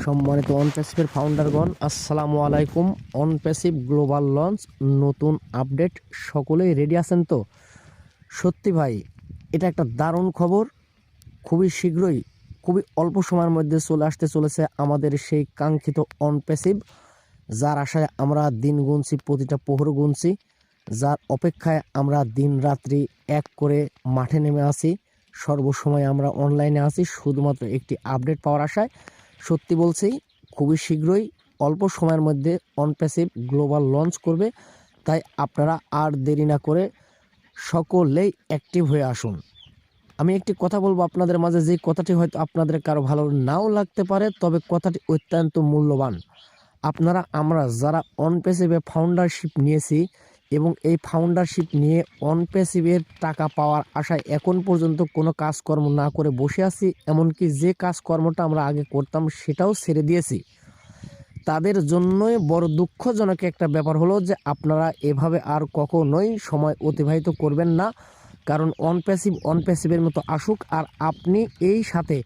সম্মানিত অনপ্যাসিভের ফাউন্ডারগণ, আসসালামু আলাইকুম। অনপ্যাসিভ গ্লোবাল লঞ্চ নতুন আপডেট, সকলেই রেডি আছেন তো? সত্যি ভাই, এটা একটা দারুণ খবর। খুবই শীঘ্রই, খুবই অল্প সময়ের মধ্যে চলে আসতে চলেছে আমাদের সেই কাঙ্ক্ষিত অনপ্যাসিভ, যার আশায় আমরা দিন গুনছি, প্রতিটা প্রহর গুনছি, যার অপেক্ষায় আমরা দিন রাত্রি এক করে মাঠে নেমে আসি, সর্বসময় আমরা অনলাইনে আসি শুধুমাত্র একটি আপডেট পাওয়ার আশায়। সত্যি বলছি, খুবই শীঘ্রই অল্প সময়ের মধ্যে অনপ্যাসিভ গ্লোবাল লঞ্চ করবে। তাই আপনারা আর দেরি না করে সকলেই অ্যাক্টিভ হয়ে আসুন। আমি একটি কথা বলবো আপনাদের মাঝে, যে কথাটি হয়তো আপনাদের কারো ভালো নাও লাগতে পারে, তবে কথাটি অত্যন্ত মূল্যবান। আমরা যারা অনপ্যাসিভে ফাউন্ডারশিপ নিয়েছি এবং এই ফাউন্ডারশিপ নিয়ে অনপ্যাসিভের টাকা পাওয়ার আশায় এখন পর্যন্ত কোনো কাজকর্ম না করে বসে আছি, এমনকি যে কাজকর্মটা আমরা আগে করতাম সেটাও ছেড়ে দিয়েছি, তাদের জন্যই বড় দুঃখজনক একটা ব্যাপার হলো যে আপনারা এভাবে আর কখনোই সময় অতিবাহিত করবেন না। কারণ অনপ্যাসিভের মতো আসুক, আর আপনি এই সাথে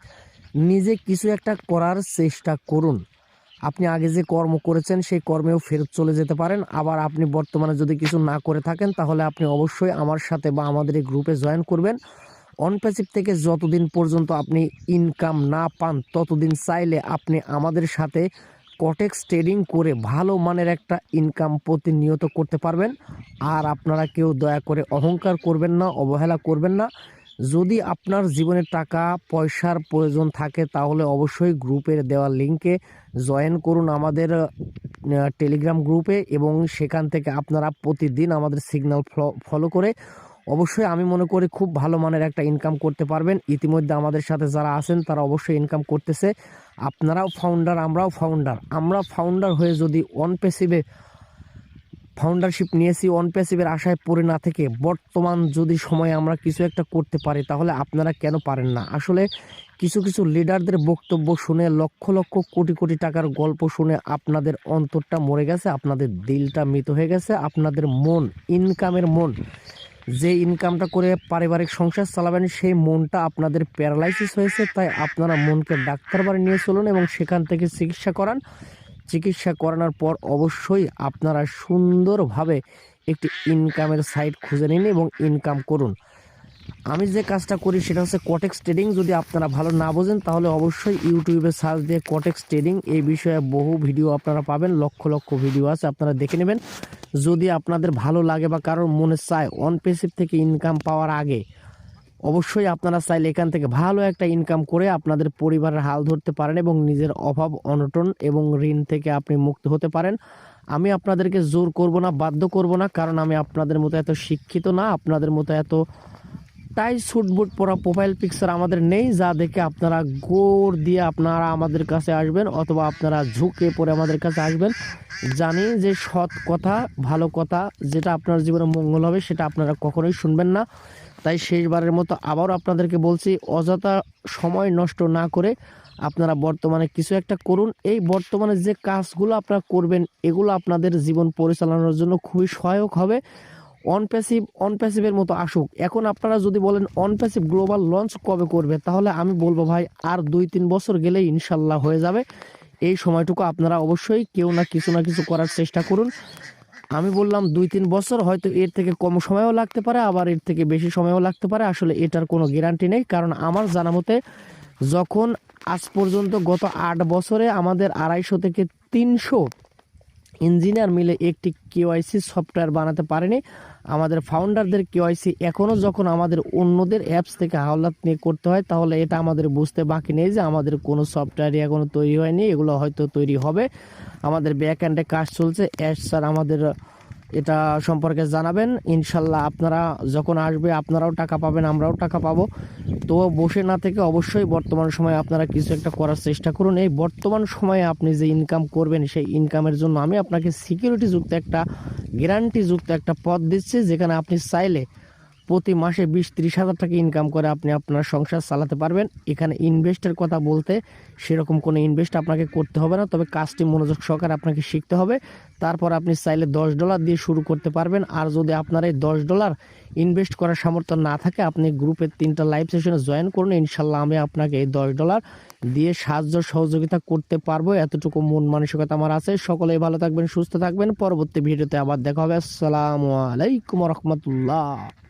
নিজে কিছু একটা করার চেষ্টা করুন। আপনি আগে যে কর্ম করেছেন সেই কর্মেও ফেরত চলে যেতে পারেন। আবার আপনি বর্তমানে যদি কিছু না করে থাকেন, তাহলে আপনি অবশ্যই আমার সাথে বা আমাদের এই গ্রুপে জয়েন করবেন। অনপ্যাসিভ থেকে যতদিন পর্যন্ত আপনি ইনকাম না পান, ততদিন চাইলে আপনি আমাদের সাথে কটেক্স ট্রেডিং করে ভালো মানের একটা ইনকাম প্রতিনিয়ত করতে পারবেন। আর আপনারা কেউ দয়া করে অহংকার করবেন না, অবহেলা করবেন না। যদি আপনার জীবনে টাকা পয়সার প্রয়োজন থাকে, তাহলে অবশ্যই গ্রুপের দেওয়া লিঙ্কে জয়েন করুন আমাদের টেলিগ্রাম গ্রুপে, এবং সেখান থেকে আপনারা প্রতিদিন আমাদের সিগন্যাল ফলো করে অবশ্যই আমি মনে করি খুব ভালো মানের একটা ইনকাম করতে পারবেন। ইতিমধ্যে আমাদের সাথে যারা আছেন তারা অবশ্যই ইনকাম করতেছে। আপনারাও ফাউন্ডার, আমরাও ফাউন্ডার। আমরা ফাউন্ডার হয়ে যদি ফাউন্ডারশিপ নিয়েছি, অনপ্যাসিভের আশায় পড়ে না থেকে বর্তমান যদি সময়ে আমরা কিছু একটা করতে পারি, তাহলে আপনারা কেন পারেন না? আসলে কিছু কিছু লিডারদের বক্তব্য শুনে, লক্ষ লক্ষ কোটি কোটি টাকার গল্প শুনে আপনাদের অন্তরটা মরে গেছে, আপনাদের দিলটা মৃত হয়ে গেছে, আপনাদের মন, ইনকামের মন, যে ইনকামটা করে পারিবারিক সংসার চালাবেন, সেই মনটা আপনাদের প্যারালাইসিস হয়েছে। তাই আপনারা মনকে ডাক্তার বাড়ি নিয়ে চলুন এবং সেখান থেকে চিকিৎসা করান। চিকিৎসা করানোর পর অবশ্যই আপনারা সুন্দরভাবে একটি ইনকামের সাইট খুঁজে নিন এবং ইনকাম করুন। আমি যে কাজটা করি সেটা হচ্ছে কটেক্স ট্রেডিং। যদি আপনারা ভালো না বোঝেন, তাহলে অবশ্যই ইউটিউবে সার্চ দিয়ে কটেক্স ট্রেডিং এই বিষয়ে বহু ভিডিও আপনারা পাবেন, লক্ষ লক্ষ ভিডিও আছে, আপনারা দেখে নেবেন। যদি আপনাদের ভালো লাগে বা কারোর মনে চায় অনপ্যাসিভ থেকে ইনকাম পাওয়ার আগে, অবশ্যই আপনারা চাইলে এখান থেকে ভালো একটা ইনকাম করে আপনাদের পরিবারের হাল ধরতে পারেন এবং নিজের অভাব অনটন এবং ঋণ থেকে আপনি মুক্ত হতে পারেন। আমি আপনাদেরকে জোর করব না, বাধ্য করব না, কারণ আমি আপনাদের মতো এত শিক্ষিত না, আপনাদের মতো এত টাই সুটবুট পরা প্রোফাইল পিকচার আমাদের নেই, যা দেখে আপনারা গোর দিয়ে আপনারা আমাদের কাছে আসবেন অথবা আপনারা ঝুঁকে পড়ে আমাদের কাছে আসবেন। জানি যে সৎ কথা, ভালো কথা, যেটা আপনার জীবনে মঙ্গল হবে, সেটা আপনারা কখনোই শুনবেন না। তাই শেষবারের মতো আবারও আপনাদেরকে বলছি, অযথা সময় নষ্ট না করে আপনারা বর্তমানে কিছু একটা করুন। এই বর্তমানে যে কাজগুলো করবেন, এগুলো আপনাদের জীবন পরিচালনার জন্য খুবই সহায়ক হবে। অনপ্যাসিভের মতো আসুক। এখন আপনারা যদি বলেন অনপ্যাসিভ গ্লোবাল লঞ্চ কবে করবে, তাহলে আমি বলবো ভাই, আর 2-3 বছর গেলেই ইনশাল্লাহ হয়ে যাবে। এই সময়টুকু আপনারা অবশ্যই কেউ না কিছু করার চেষ্টা করুন। আমি বললাম 2-3 বছর, হয়তো এর থেকে কম সময়ও লাগতে পারে, আবার এর থেকে বেশি সময়ও লাগতে পারে। আসলে এটার কোনো গ্যারান্টি নেই, কারণ আমার জানা মতে যখন আজ পর্যন্ত গত 8 বছরে আমাদের 250 থেকে 300 ইঞ্জিনিয়ার মিলে একটি কেওয়াইসি সফটওয়্যার বানাতে পারেনি। আমাদের ফাউন্ডারদের কেওয়াইসি এখনও যখন আমাদের অন্যদের অ্যাপস থেকে হাওলাত নিয়ে করতে হয়, তাহলে এটা আমাদের বুঝতে বাকি নেই যে আমাদের কোনো সফটওয়্যারই এখনও তৈরি হয়নি, এগুলো হয়তো তৈরি হবে। আমাদের ব্যাক এন্ডে কাজ চলছে। স্যার আমাদের এটা সম্পর্কে জানাবেন। ইনশাল্লাহ আপনারা যখন আসবে আপনারাও টাকা পাবেন, আমরাও টাকা পাবো। তো বসে না থেকে অবশ্যই বর্তমান সময়ে আপনারা কিছু একটা করার চেষ্টা করুন। এই বর্তমান সময়ে আপনি যে ইনকাম করবেন, সেই ইনকামের জন্য আমি আপনাকে সিকিউরিটিযুক্ত একটা, গ্যারান্টিযুক্ত একটা পথ দিচ্ছি, যেখানে আপনি চাইলে প্রতি মাসে 20-30 হাজার টাকা ইনকাম করে আপনি আপনার সংসার চালাতে পারবেন। এখানে ইনভেস্টের কথা বলতে সেরকম কোনো ইনভেস্ট আপনাকে করতে হবে না, তবে কাজটি মনোযোগ সহকারে আপনাকে শিখতে হবে। তারপর আপনি চাইলে $10 দিয়ে শুরু করতে পারবেন। আর যদি আপনার এই $10 ইনভেস্ট করার সামর্থ্য না থাকে, আপনি গ্রুপের 3টা লাইভ সেশনে জয়েন করুন। ইনশাল্লাহ আমি আপনাকে এই $10 দিয়ে সাহায্য সহযোগিতা করতে পারবো, এতটুকু মন মানসিকতা আমার আছে। সকলেই ভালো থাকবেন, সুস্থ থাকবেন। পরবর্তী ভিডিওতে আবার দেখা হবে। আসসালামু আলাইকুম রহমতুল্লাহ।